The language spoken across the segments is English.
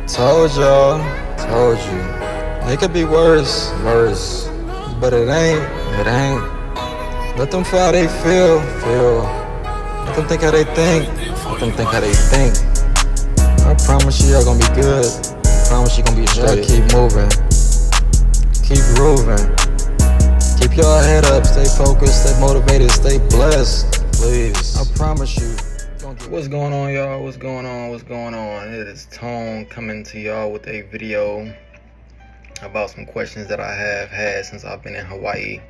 Told y'all, told you. It could be worse, but it ain't. Let them feel how they feel. Let them think how they think. Let them think how they think. I promise you, y'all gonna be good. Promise you gonna be straight. Keep moving, keep grooving. Keep your head up, stay focused, stay motivated, stay blessed. Please, I promise you. What's going on, y'all? What's going on? It is Tone coming to y'all with a video about some questions that I have had since I've been in Hawaii.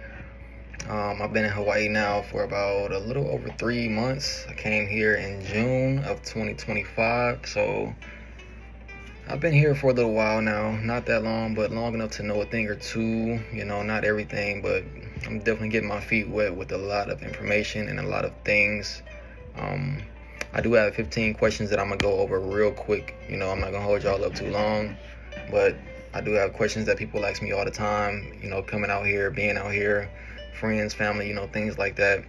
I've been in Hawaii now for about a little over 3 months. I came here in June of 2025, so I've been here for a little while now. Not that long, but long enough to know a thing or two. Not everything, but I'm definitely getting my feet wet with a lot of information and a lot of things. I do have 15 questions that I'm gonna go over real quick. I'm not gonna hold y'all up too long, but I do have questions that people ask me all the time, coming out here, being out here, friends, family, things like that.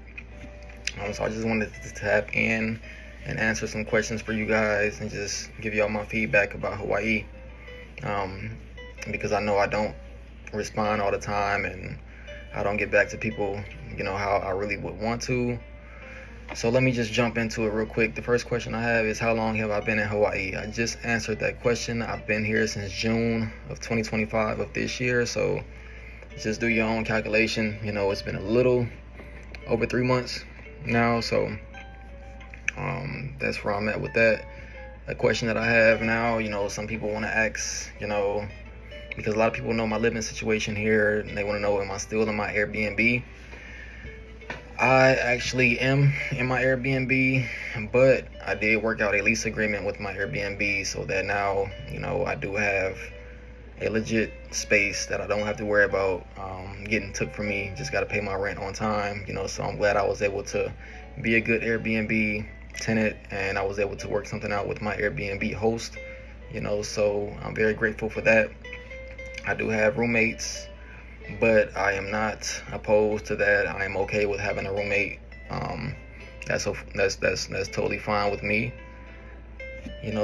So I just wanted to tap in and answer some questions for you guys and just give y'all my feedback about Hawaii, because I know I don't respond all the time and I don't get back to people, how I really would want to. So let me just jump into it real quick. The first question I have is, how long have I been in Hawaii? I just answered that question. I've been here since June of 2025 of this year. So just do your own calculation. It's been a little over 3 months now. So that's where I'm at with that. A question that I have now, some people want to ask, because a lot of people know my living situation here and they want to know, am I still in my Airbnb? I actually am in my Airbnb, but I did work out a lease agreement with my Airbnb so that now, I do have a legit space that I don't have to worry about getting took from me. Just got to pay my rent on time, so I'm glad I was able to be a good Airbnb tenant and I was able to work something out with my Airbnb host, so I'm very grateful for that. I do have roommates, but I am not opposed to that. I am okay with having a roommate. That's totally fine with me.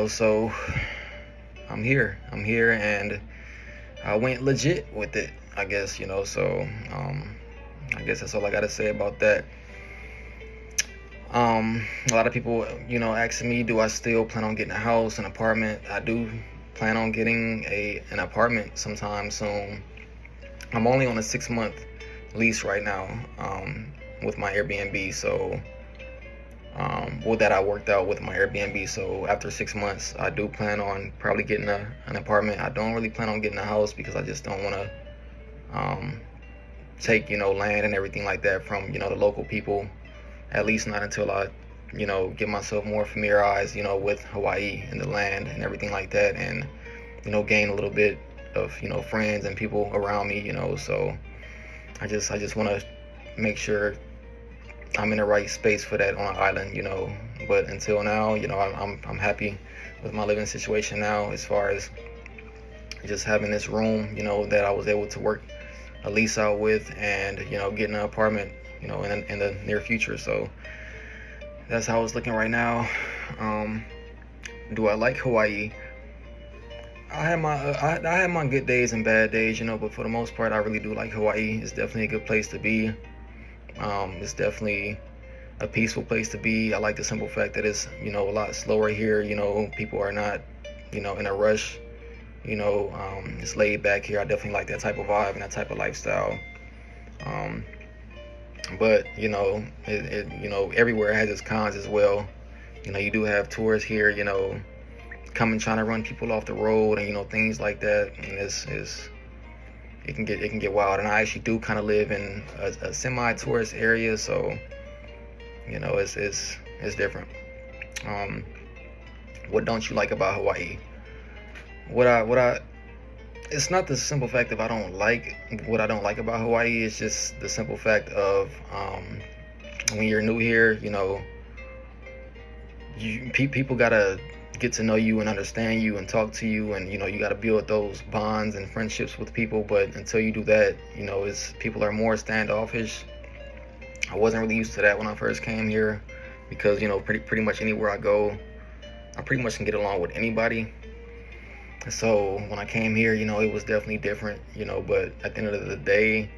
So I'm here, and I went legit with it, I guess. So I guess that's all I gotta say about that. A lot of people, asking me, do I still plan on getting a house, an apartment? I do plan on getting an apartment sometime soon. I'm only on a 6-month lease right now with my Airbnb, so that I worked out with my Airbnb. So after 6 months, I do plan on probably getting an apartment. I don't really plan on getting a house because I just don't want to take land and everything like that from the local people. At least not until I get myself more familiarized with Hawaii and the land and everything like that, and gain a little bit of friends and people around me, so I just want to make sure I'm in the right space for that on an island, but until now, I'm happy with my living situation now, as far as just having this room, that I was able to work a lease out with, and getting an apartment in the near future. So that's how it's looking right now. Do I like Hawaii? I have my good days and bad days, but for the most part, I really do like Hawaii. It's definitely a good place to be. It's definitely a peaceful place to be. I like the simple fact that it's, a lot slower here. People are not, in a rush. It's laid back here. I definitely like that type of vibe and that type of lifestyle. But, everywhere has its cons as well. You do have tourists here, coming trying to run people off the road and things like that, and it can get wild. And I actually do kind of live in a semi-tourist area, so it's different. What don't you like about Hawaii? It's not the simple fact of what I don't like about Hawaii. It's just the simple fact of when you're new here, people gotta get to know you and understand you and talk to you, and you got to build those bonds and friendships with people. But until you do that, people are more standoffish. I wasn't really used to that when I first came here, because pretty much anywhere I go, I pretty much can get along with anybody. So when I came here, it was definitely different, but at the end of the day,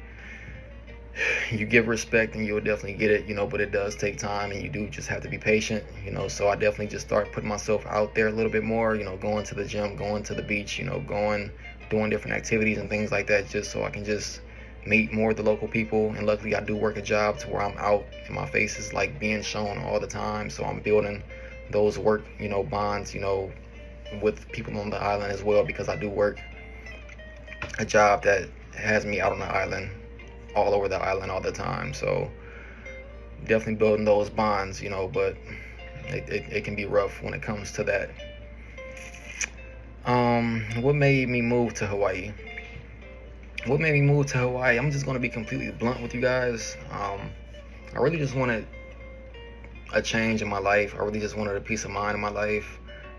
you give respect and you'll definitely get it, but it does take time and you do just have to be patient, so I definitely just start putting myself out there a little bit more, going to the gym, going to the beach, doing different activities and things like that, just so I can just meet more of the local people. And luckily I do work a job to where I'm out and my face is like being shown all the time, so I'm building those work, bonds, with people on the island as well, because I do work a job that has me out on the island, all over the island all the time. So definitely building those bonds, but it can be rough when it comes to that. What made me move to Hawaii? What made me move to Hawaii? I'm just gonna be completely blunt with you guys. I really just wanted a change in my life. I really just wanted a peace of mind in my life.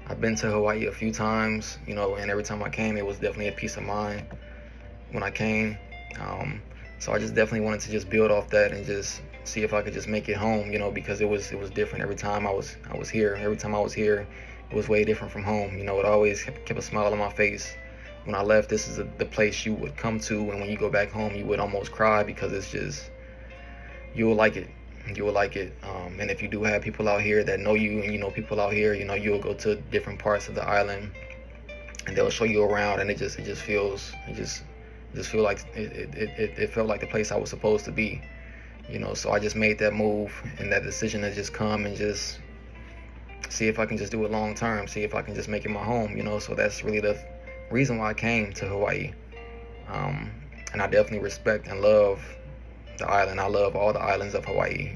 I've been to Hawaii a few times, and every time I came, it was definitely a peace of mind when I came. So I just definitely wanted to just build off that and just see if I could just make it home, because it was different every time I was here. Every time I was here, it was way different from home. It always kept a smile on my face. When I left, this is the place you would come to, and when you go back home, you would almost cry, because it's just, you will like it. You will like it. And if you do have people out here that know you, and people out here, you'll go to different parts of the island, and they'll show you around, and it just feel like it felt like the place I was supposed to be. So I just made that move and that decision to just come and just see if I can just do it long term, see if I can just make it my home. So that's really the reason why I came to Hawaii. And I definitely respect and love the island. I love all the islands of Hawaii.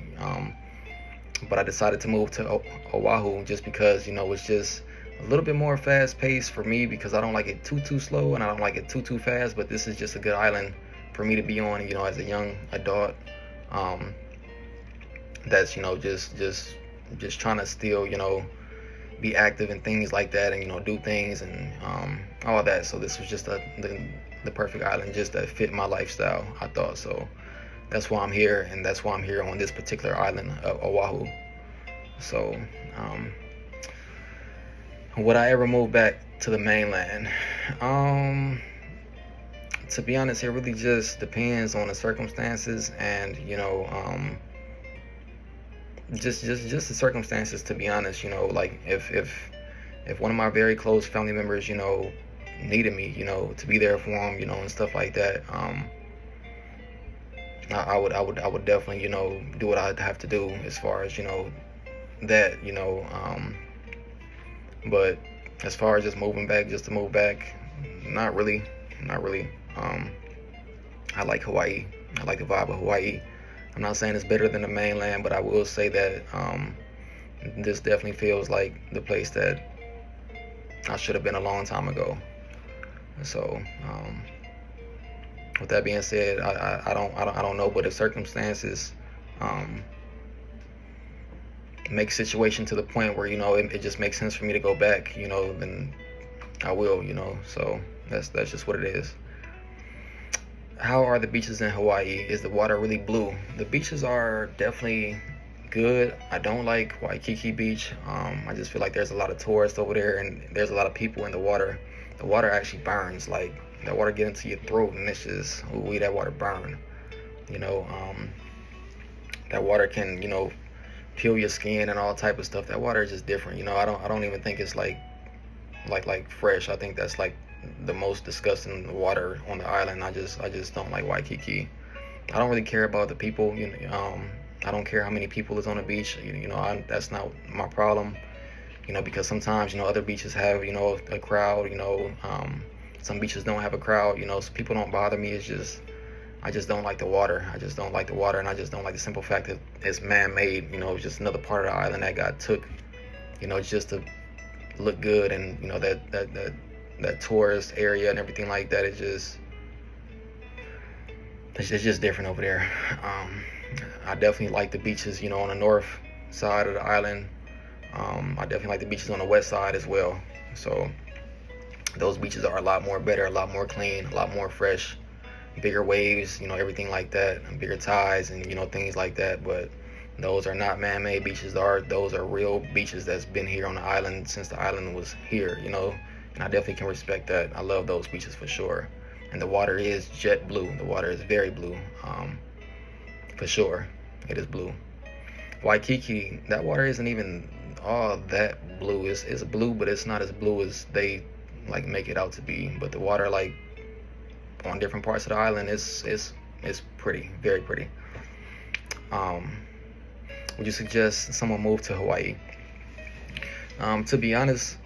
But I decided to move to Oahu just because, it's just a little bit more fast paced for me, because I don't like it too slow and I don't like it too fast. But this is just a good island for me to be on, as a young adult. That's, just trying to still, be active and things like that, and do things and all that. So this was just the perfect island just that fit my lifestyle, I thought. So that's why I'm here, and that's why I'm here on this particular island of Oahu. So would I ever move back to the mainland? To be honest, it really just depends on the circumstances, and just the circumstances, to be honest. Like if one of my very close family members, needed me, to be there for them, and stuff like that, I would definitely, do what I'd have to do as far as, that, but as far as just moving back, just to move back, not really. I like Hawaii. I like the vibe of Hawaii. I'm not saying it's better than the mainland, but I will say that this definitely feels like the place that I should have been a long time ago. So with that being said, I don't know, but if circumstances make situation to the point where it just makes sense for me to go back, then I will. So that's just what it is. How are the beaches in Hawaii? Is the water really blue? The beaches are definitely good. I don't like Waikiki Beach. I just feel like there's a lot of tourists over there, and there's a lot of people in the water. The water actually burns. Like, that water get into your throat, and it's just, ooh, that water burn. That water can, peel your skin and all type of stuff. That water is just different. I don't even think it's like fresh. I think that's like the most disgusting water on the island. I just don't like Waikiki. I don't really care about the people. I don't care how many people is on the beach. That's not my problem. Because sometimes other beaches have a crowd. Some beaches don't have a crowd. So people don't bother me. It's just, I just don't like the water. I just don't like the water, and I just don't like the simple fact that it's man-made. It's just another part of the island that got took. Just to look good, and that tourist area and everything like that. It's just different over there. I definitely like the beaches, on the north side of the island. I definitely like the beaches on the west side as well. So those beaches are a lot more better, a lot more clean, a lot more fresh, bigger waves, everything like that, and bigger tides and things like that. But those are not man-made beaches. Those are real beaches that's been here on the island since the island was here. And I definitely can respect that. I love those beaches for sure. And the water is jet blue. The water is very blue, for sure. It is blue. Waikiki, that water isn't even all that blue. It's blue, but it's not as blue as they like make it out to be. But the water, like on different parts of the island, is pretty, very pretty. Um, would you suggest someone move to Hawaii? To be honest,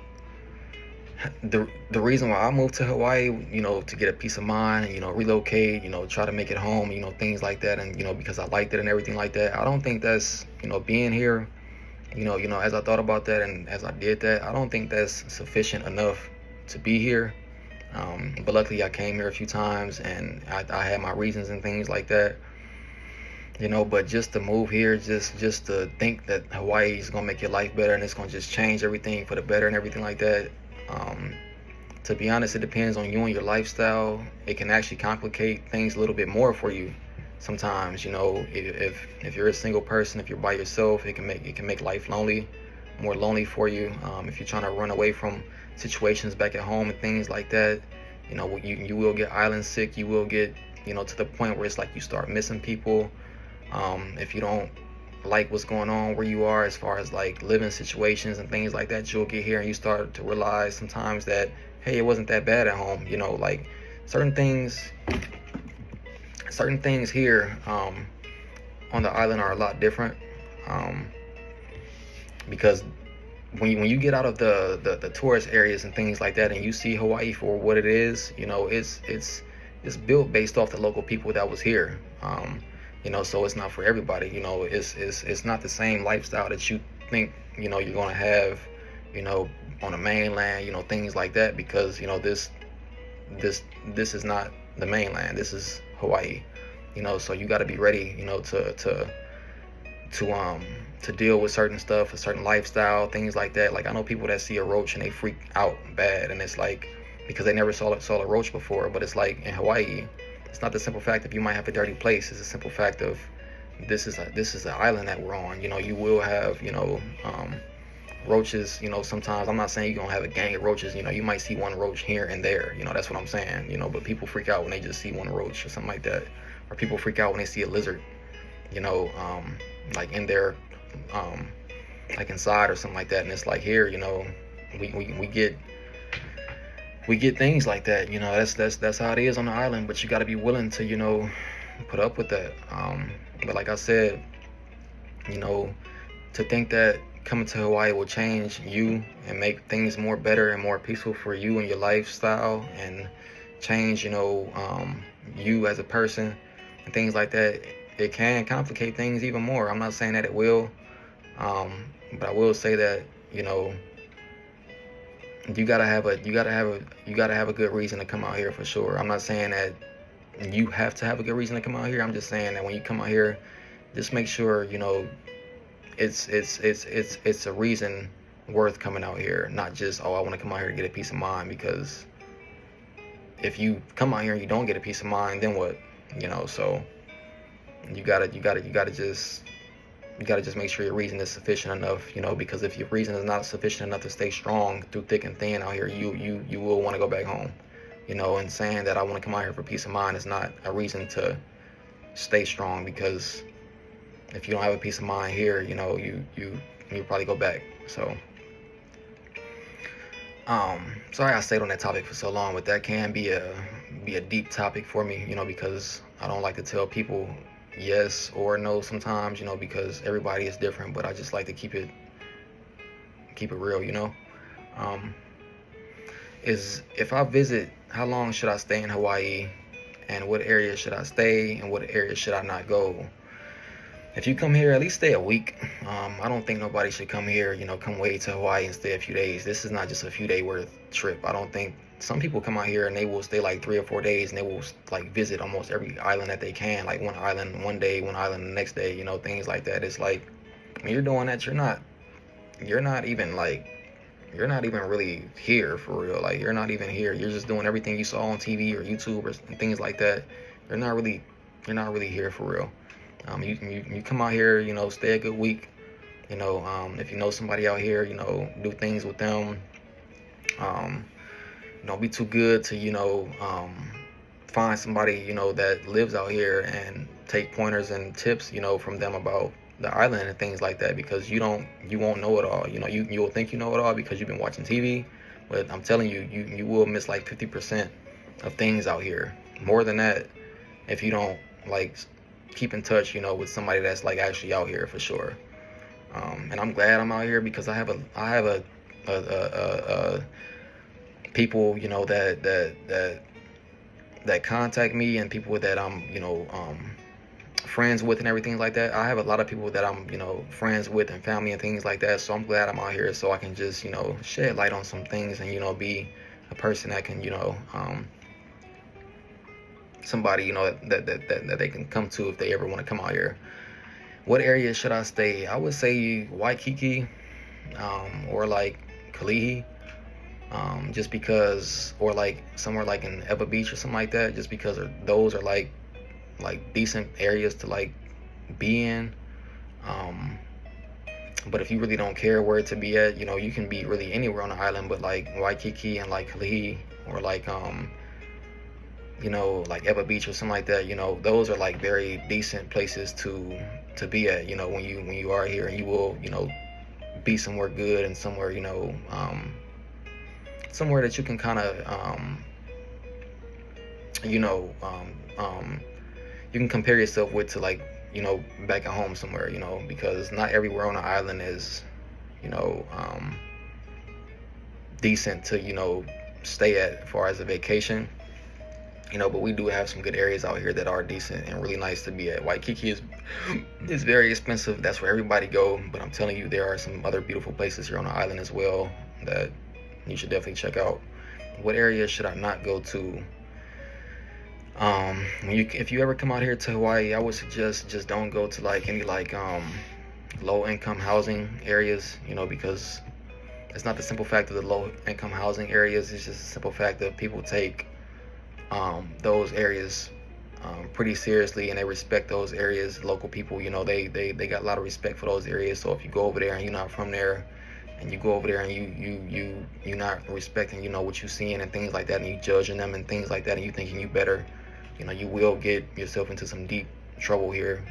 the reason why I moved to Hawaii, to get a peace of mind and relocate, try to make it home, things like that, and because I liked it and everything like that. I don't think that's being here, as I thought about that and as I did that, I don't think that's sufficient enough to be here. But luckily I came here a few times and I had my reasons and things like that. But just to move here, just to think that Hawaii is gonna make your life better and it's gonna just change everything for the better and everything like that. To be honest, it depends on you and your lifestyle. It can actually complicate things a little bit more for you sometimes. If you're a single person, if you're by yourself, it can make life more lonely for you. If you're trying to run away from situations back at home and things like that, you will get island sick. You will get to the point where it's like you start missing people. If you don't like what's going on where you are as far as like living situations and things like that, you'll get here and you start to realize sometimes that, hey, it wasn't that bad at home. Like certain things here on the island are a lot different, because when you get out of the tourist areas and things like that and you see Hawaii for what it is, it's built based off the local people that was here. So it's not for everybody. It's not the same lifestyle that you think you're gonna have on the mainland, things like that, because this is not the mainland. This is Hawaii. So you got to be ready to deal with certain stuff, a certain lifestyle, things like that. Like I know people that see a roach and they freak out bad, and it's like because they never saw a roach before. But it's like in Hawaii, it's not the simple fact that you might have a dirty place. It's a simple fact of this is an island that we're on. You will have roaches. Sometimes I'm not saying you're gonna have a gang of roaches. You might see one roach here and there. That's what I'm saying. But people freak out when they just see one roach or something like that, or people freak out when they see a lizard. Like in their like inside or something like that. And it's like here, we get things like that. That's how it is on the island. But you got to be willing to put up with that. But like I said, to think that coming to Hawaii will change you and make things more better and more peaceful for you and your lifestyle, and change you as a person and things like that, it can complicate things even more. I'm not saying that it will, but I will say that you gotta have a good reason to come out here for sure. I'm not saying that you have to have a good reason to come out here. I'm just saying that when you come out here, just make sure it's a reason worth coming out here, not just I want to come out here to get a peace of mind. Because if you come out here and you don't get a peace of mind, then what? So you gotta just make sure your reason is sufficient enough. Because if your reason is not sufficient enough to stay strong through thick and thin out here, you will want to go back home. And saying that I want to come out here for peace of mind is not a reason to stay strong, because if you don't have a peace of mind here, you probably go back. So sorry I stayed on that topic for so long, but that can be a deep topic for me, because I don't like to tell people yes or no sometimes, because everybody is different. But I just like to keep it real. Is if I visit, how long should I stay in Hawaii, and what area should I stay and what area should I not go? If you come here, at least stay a week. I don't think nobody should come here, come way to Hawaii and stay a few days. This is not just a few day worth trip. I don't think. Some people come out here and they will stay like 3 or 4 days, and they will like visit almost every island that they can, like one island one day, one island the next day, things like that. It's like when you're doing that, you're not even really here for real. Like you're not even here. You're just doing everything you saw on TV or YouTube or things like that. You're not really here for real. You come out here, stay a good week. If you know somebody out here, do things with them. don't be too good to, find somebody, that lives out here and take pointers and tips, from them about the island and things like that, because you won't know it all. You will think you know it all because you've been watching TV, but I'm telling you, you will miss like 50% of things out here. More than that, if you don't like keep in touch, with somebody that's like actually out here for sure. And I'm glad I'm out here because I have a people, that contact me, and people that I'm, friends with and everything like that. I have a lot of people that I'm, friends with and family and things like that. So I'm glad I'm out here so I can just, shed light on some things and, be a person that can, somebody, that they can come to if they ever want to come out here. What area should I stay? I would say Waikiki, or like Kalihi, just because, or like somewhere like in Eba Beach or something like that, just because those are like decent areas to like be in. But if you really don't care where to be at, you can be really anywhere on the island, but like Waikiki and like Kalihi, or like like Eba Beach or something like that, those are like very decent places to be at, when you are here, and you will, be somewhere good and somewhere, somewhere that you can kind of, you know, um, um, you can compare yourself with to like, back at home somewhere, because not everywhere on the island is, you know, um, decent to, stay at as far as a vacation. But we do have some good areas out here that are decent and really nice to be at. Waikiki is very expensive. That's where everybody go. But I'm telling you, there are some other beautiful places here on the island as well that you should definitely check out. What areas should I not go to? If you ever come out here to Hawaii, I would suggest just don't go to like any like low income housing areas. Because it's not the simple fact of the low income housing areas. It's just a simple fact that people take those areas pretty seriously, and they respect those areas. Local people, they got a lot of respect for those areas. So if you go over there and you're not from there, and you go over there and you're not respecting, what you're seeing and things like that, and you judging them and things like that, and you thinking you better, you will get yourself into some deep trouble here,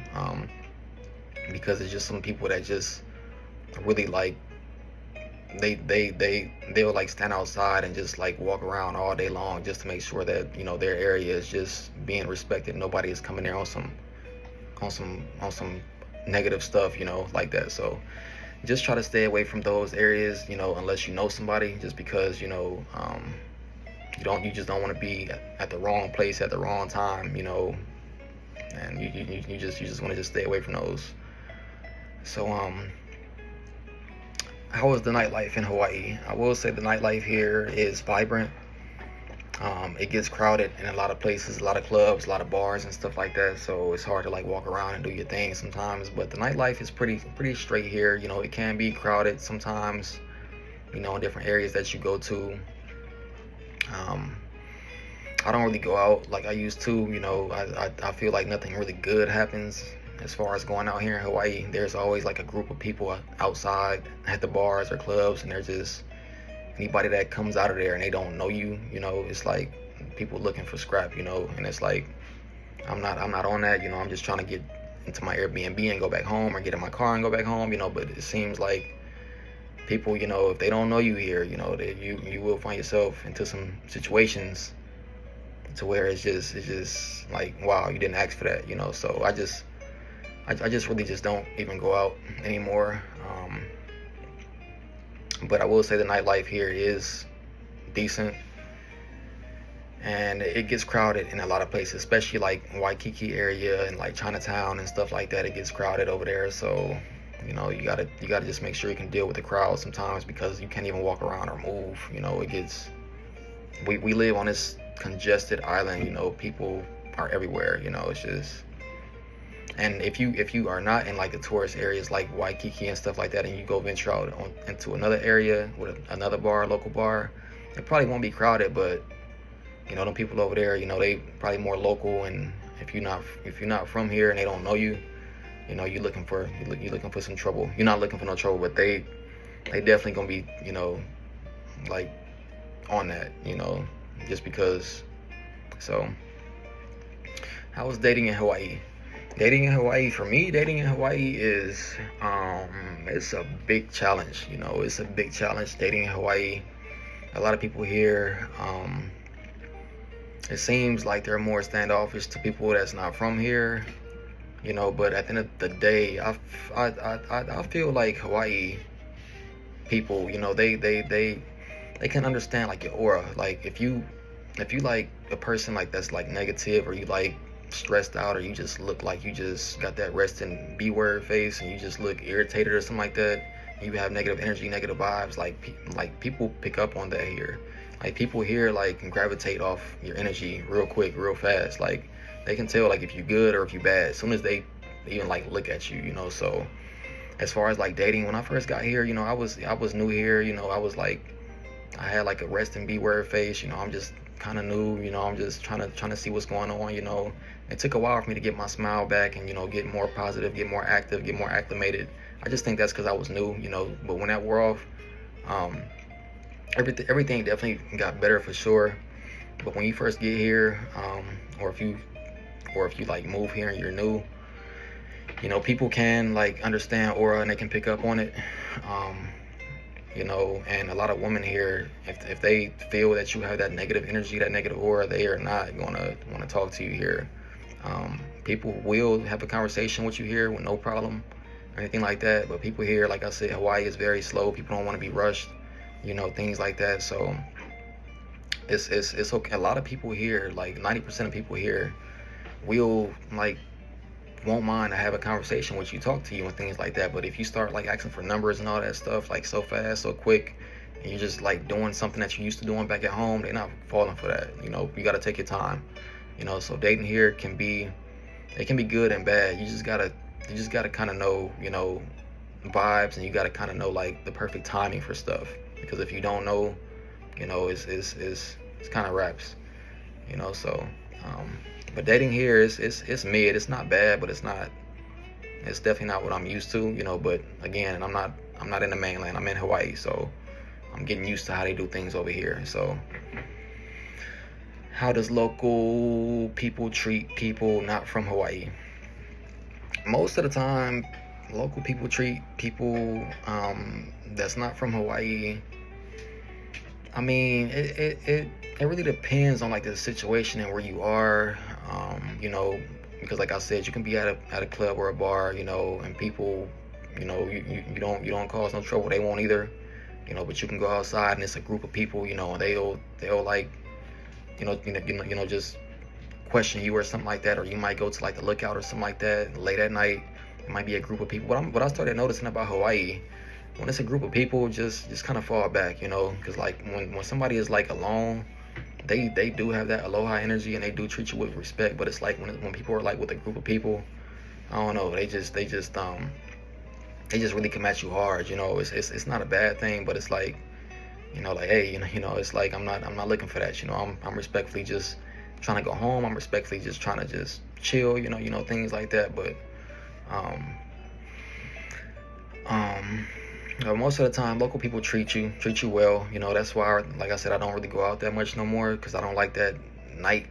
because it's just some people that just really like they'll like stand outside and just like walk around all day long just to make sure that their area is just being respected. Nobody is coming there on some negative stuff, like that. So just try to stay away from those areas, unless you know somebody, just because you just don't want to be at the wrong place at the wrong time, and you just want to just stay away from those. So how is the nightlife in Hawaii? I will say the nightlife here is vibrant. It gets crowded in a lot of places, a lot of clubs, a lot of bars and stuff like that. So it's hard to like walk around and do your thing sometimes. But the nightlife is pretty straight here. It can be crowded sometimes, in different areas that you go to. I don't really go out like I used to. I feel like nothing really good happens as far as going out here in Hawaii. There's always like a group of people outside at the bars or clubs, and they're just anybody that comes out of there and they don't know you, it's like people looking for scrap, and it's like I'm not on that, I'm just trying to get into my Airbnb and go back home, or get in my car and go back home, but it seems like people, if they don't know you here, that you will find yourself into some situations to where it's just like, wow, you didn't ask for that, so I just really just don't even go out anymore. But I will say the nightlife here is decent, and it gets crowded in a lot of places, especially like Waikiki area and like Chinatown and stuff like that. It gets crowded over there, so you gotta just make sure you can deal with the crowd sometimes, because you can't even walk around or move. It gets we live on this congested island. People are everywhere. It's just. And if you are not in like the tourist areas like Waikiki and stuff like that, and you go venture out into another area with another local bar, it probably won't be crowded, but them people over there, they probably more local. And if you're not from here and they don't know you, you're looking for some trouble. You're not looking for no trouble, but they definitely gonna be like on that, just because. So, how was dating in Hawaii? Dating in Hawaii, for me, dating in Hawaii is it's a big challenge. It's a big challenge dating in Hawaii. A lot of people here, it seems like they're more standoffish to people that's not from here. But at the end of the day, I feel like Hawaii people, they can understand like your aura. Like if you like a person like that's like negative, or you like stressed out, or you just look like you just got that rest and B word face, and you just look irritated or something like that, you have negative energy, negative vibes, like people pick up on that here. Like people here like can gravitate off your energy real quick, real fast. Like they can tell like if you good or if you bad as soon as they even like look at you. So as far as like dating, when I first got here, I was new here. I was like, I had like a rest and be word face. I'm just kind of new. I'm just trying to see what's going on. It took a while for me to get my smile back and get more positive, get more active, get more acclimated. I just think that's because I was new. But when that wore off, everything definitely got better for sure. But when you first get here, or if you like move here and you're new, people can like understand aura and they can pick up on it. And a lot of women here, if they feel that you have that negative energy, that negative aura, they are not gonna want to talk to you here. People will have a conversation with you here with no problem or anything like that. But people here, like I said, Hawaii is very slow. People don't want to be rushed, things like that. So it's okay. A lot of people here, like 90% of people here, will like won't mind to have a conversation with you, talk to you and things like that. But if you start like asking for numbers and all that stuff like so fast, so quick, and you're just like doing something that you used to doing back at home, they're not falling for that. You got to take your time. So dating here can be good and bad. You just gotta kind of know, vibes, and you gotta kind of know like the perfect timing for stuff. Because if you don't know, it's kind of raps. So but dating here is it's mid. It's not bad, but it's definitely not what I'm used to. But again, I'm not in the mainland. I'm in Hawaii, so I'm getting used to how they do things over here. So how does local people treat people not from Hawaii? Most of the time, local people treat people that's not from Hawaii. I mean, it really depends on like the situation and where you are. Because like I said, you can be at a club or a bar, and people, you don't cause no trouble. They won't either, But you can go outside and it's a group of people, and they'll like, just question you or something like that. Or you might go to like the lookout or something like that late at night. It might be a group of people. What I started noticing about Hawaii, when it's a group of people, just kind of fall back, because like when somebody is like alone, they do have that aloha energy and they do treat you with respect. But it's like when people are like with a group of people, I don't know, they just really come at you hard. It's not a bad thing, but it's like, like, hey, it's like I'm not looking for that. I'm respectfully just trying to go home. I'm respectfully just trying to just chill, things like that. But most of the time, local people treat you well. That's why, like I said, I don't really go out that much no more, because I don't like that night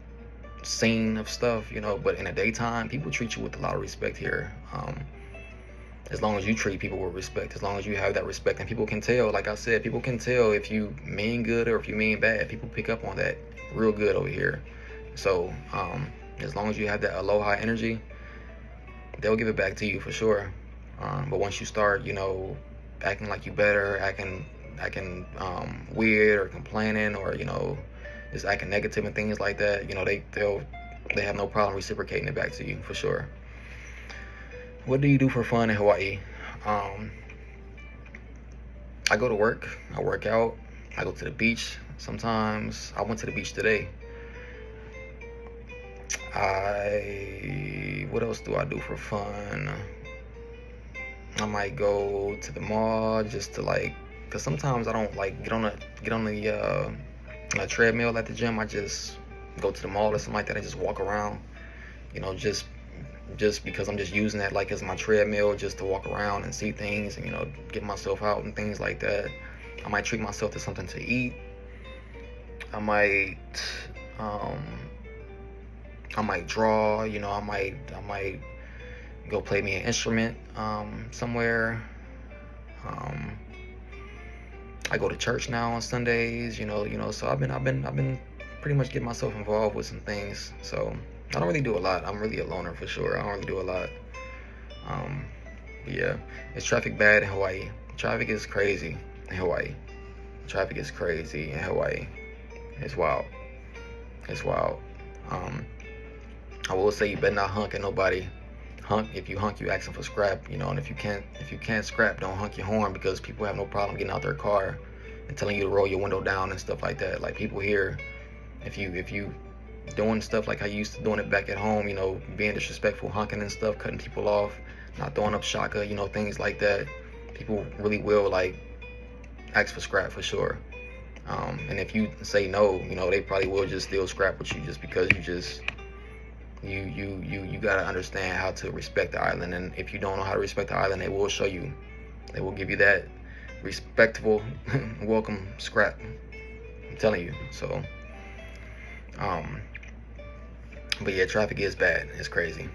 scene of stuff. But in the daytime, people treat you with a lot of respect here. As long as you treat people with respect, as long as you have that respect, and people can tell. Like I said, people can tell if you mean good or if you mean bad. People pick up on that real good over here. So as long as you have that aloha energy, they'll give it back to you for sure. But once you start, acting like you better, acting weird or complaining, or just acting negative and things like that, they have no problem reciprocating it back to you for sure. What do you do for fun in Hawaii? I go to work, I work out, I go to the beach sometimes. I went to the beach today. What else do I do for fun? I might go to the mall just to like, cause sometimes I don't like get on the treadmill at the gym. I just go to the mall or something like that and just walk around, just because I'm just using that like as my treadmill, just to walk around and see things and get myself out and things like that. I might treat myself to something to eat, I might um I might draw, I might go play me an instrument somewhere. Um I go to church now on Sundays, so I've been pretty much getting myself involved with some things. So I don't really do a lot. I'm really a loner for sure. I don't really do a lot. Um yeah. Is traffic bad in Hawaii? Traffic is crazy in Hawaii. Traffic is crazy in Hawaii. It's wild. It's wild. Um I will say you better not honk at nobody. Honk, if you honk, you asking for scrap, and if you can't scrap, don't honk your horn, because people have no problem getting out their car and telling you to roll your window down and stuff like that. Like, people here, if you doing stuff like how you used to doing it back at home, being disrespectful, honking and stuff, cutting people off, not throwing up shaka, things like that, people really will like ask for scrap for sure. And if you say no, they probably will just still scrap with you, just because you gotta understand how to respect the island. And if you don't know how to respect the island, they will show you. They will give you that respectful welcome scrap. I'm telling you. So but yeah, traffic is bad. It's crazy.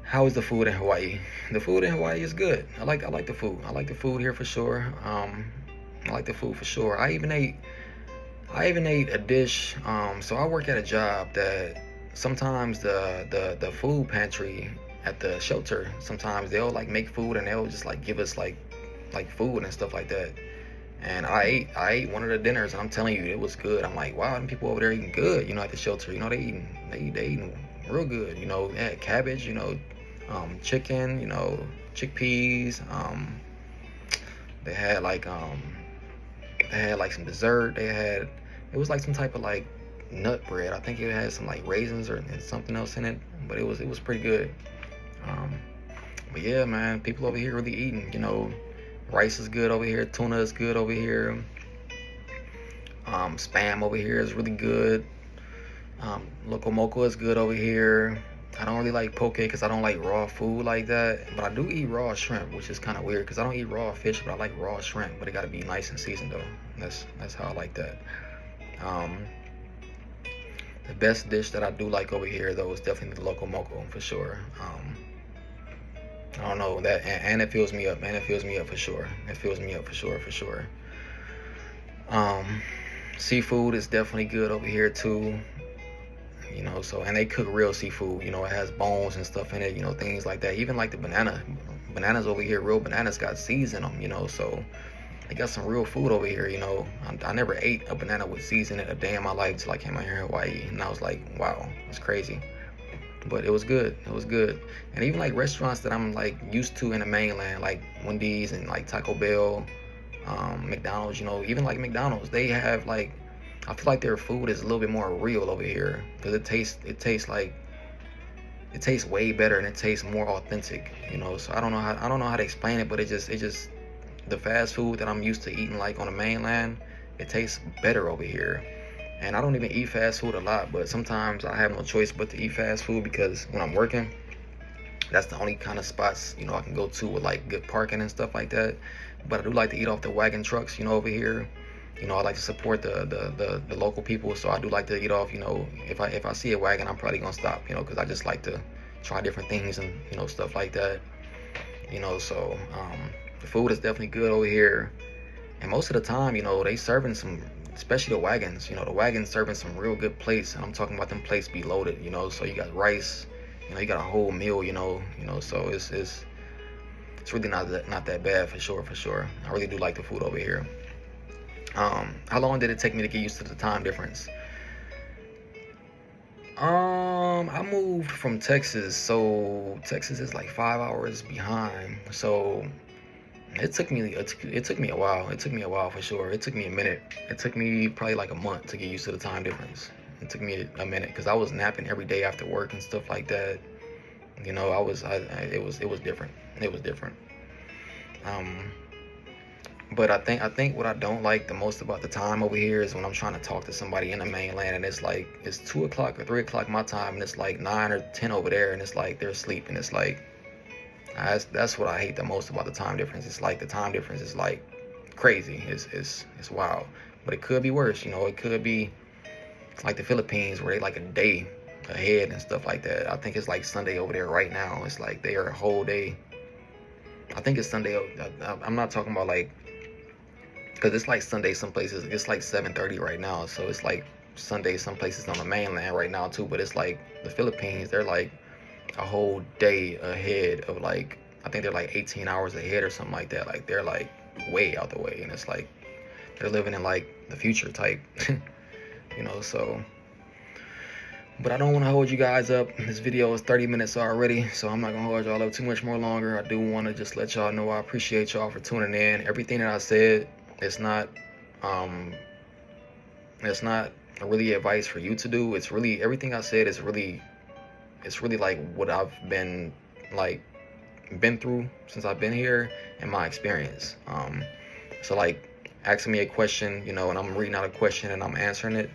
How is the food in Hawaii? The food in Hawaii is good. I like the food. I like the food here for sure. I like the food for sure. I even ate a dish. So I work at a job that sometimes the food pantry at the shelter, sometimes they'll like make food and they'll just like give us like food and stuff like that. And I ate one of the dinners, and I'm telling you, it was good. I'm like, wow, them people over there eating good, at the shelter. They eating real good. They had cabbage, chicken, chickpeas. They had like some dessert. It was like some type of like nut bread. I think it had some like raisins or and something else in it, but it was pretty good. But yeah, man, people over here really eating. Rice is good over here. Tuna is good over here. Spam over here is really good. Loco moco is good over here. I don't really like poke because I don't like raw food like that, but I do eat raw shrimp, which is kind of weird because I don't eat raw fish, but I like raw shrimp. But it got to be nice and seasoned though. That's how I like that. The best dish that I do like over here though is definitely the loco moco for sure. I don't know that, and it fills me up, man. It fills me up for sure. It fills me up for sure. Seafood is definitely good over here too. So, and they cook real seafood. It has bones and stuff in it. Things like that. Even like the bananas over here, real bananas got seeds in them. So they got some real food over here. I never ate a banana with seeds in it a day in my life till I came out here in Hawaii, and I was like, wow, that's crazy. But it was good. It was good. And even like restaurants that I'm like used to in the mainland, like Wendy's and like Taco Bell, McDonald's, even like McDonald's, they have like, I feel like their food is a little bit more real over here, because it tastes way better, and it tastes more authentic. So I don't know how to explain it, but it just the fast food that I'm used to eating like on the mainland, it tastes better over here. And I don't even eat fast food a lot, but sometimes I have no choice but to eat fast food, because when I'm working, that's the only kind of spots I can go to with like good parking and stuff like that. But I do like to eat off the wagon trucks over here. I like to support the local people, so I do like to eat off. If I see a wagon, I'm probably gonna stop, because I just like to try different things and stuff like that. So the food is definitely good over here, and most of the time, they serving some, especially the wagons. The wagons serving some real good plates, and I'm talking about them plates be loaded. So you got rice, you got a whole meal. So it's really not that bad for sure. I really do like the food over here. How long did it take me to get used to the time difference? I moved from Texas, so Texas is like 5 hours behind. So it took me a while. It took me a while for sure. It took me a minute. It took me probably like a month to get used to the time difference. It took me a minute because I was napping every day after work and stuff like that. It was different. It was different. But I think what I don't like the most about the time over here is when I'm trying to talk to somebody in the mainland, and it's like it's 2 o'clock or 3 o'clock my time, and it's like 9 or 10 over there, and it's like they're asleep, and it's like that's what I hate the most about the time difference. It's like the time difference is like crazy. It's wild. but it could be worse. You know, it could be like the Philippines where they like a day ahead and stuff like that. I think it's like Sunday over there right now. It's like they are a whole day. I think it's Sunday. I'm not talking about like, because it's like Sunday some places. It's like 7:30 right now, so it's like Sunday some places on the mainland right now too. But it's like the Philippines, they're like a whole day ahead of, like, I think they're like 18 hours ahead or something like that. Like they're like way out the way, and it's like they're living in like the future type. You know, so, but I don't want to hold you guys up. This video is 30 minutes already, so I'm not gonna hold y'all up too much more longer. I do want to just let y'all know I appreciate y'all for tuning in. Everything that I said, it's not really advice for you to do. It's really, everything I said is really, it's really like what I've been through since I've been here and my experience. So like asking me a question, you know, and I'm reading out a question and I'm answering it.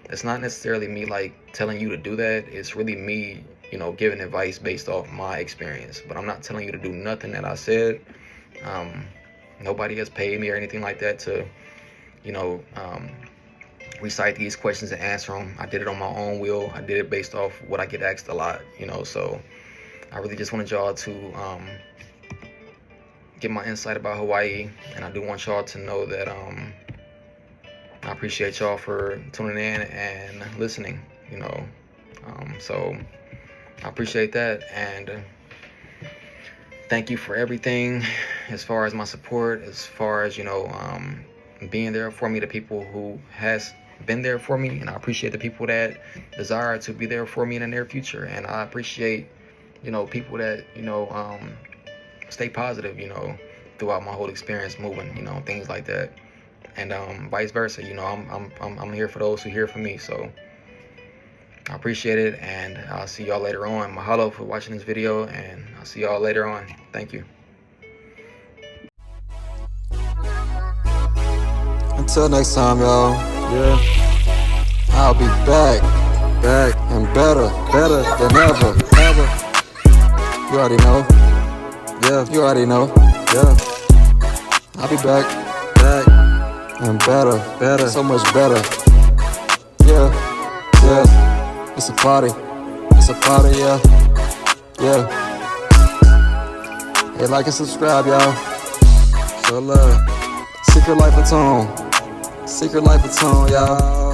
It's not necessarily me like telling you to do that. It's really me, you know, giving advice based off my experience. But I'm not telling you to do nothing that I said. Nobody has paid me or anything like that to, you know, recite these questions and answer them. I did it on my own will. I did it based off what I get asked a lot, you know. So I really just wanted y'all to get my insight about Hawaii, and I do want y'all to know that I appreciate y'all for tuning in and listening, you know. So I appreciate that, and thank you for everything as far as my support, as far as, you know, being there for me, the people who has been there for me, and I appreciate the people that desire to be there for me in the near future. And I appreciate, you know, people that, you know, stay positive, you know, throughout my whole experience moving, you know, things like that. And vice versa, you know, I'm here for those who hear from me. So I appreciate it, and I'll see y'all later on. Mahalo for watching this video, and I'll see y'all later on. Thank you. Until next time, y'all. Yeah. I'll be back, and better than ever. You already know. Yeah, you already know. Yeah. I'll be back, and better, so much better. Yeah. It's a party, yeah. Hey, like and subscribe, y'all. Show love. Secret Life of Tone, y'all.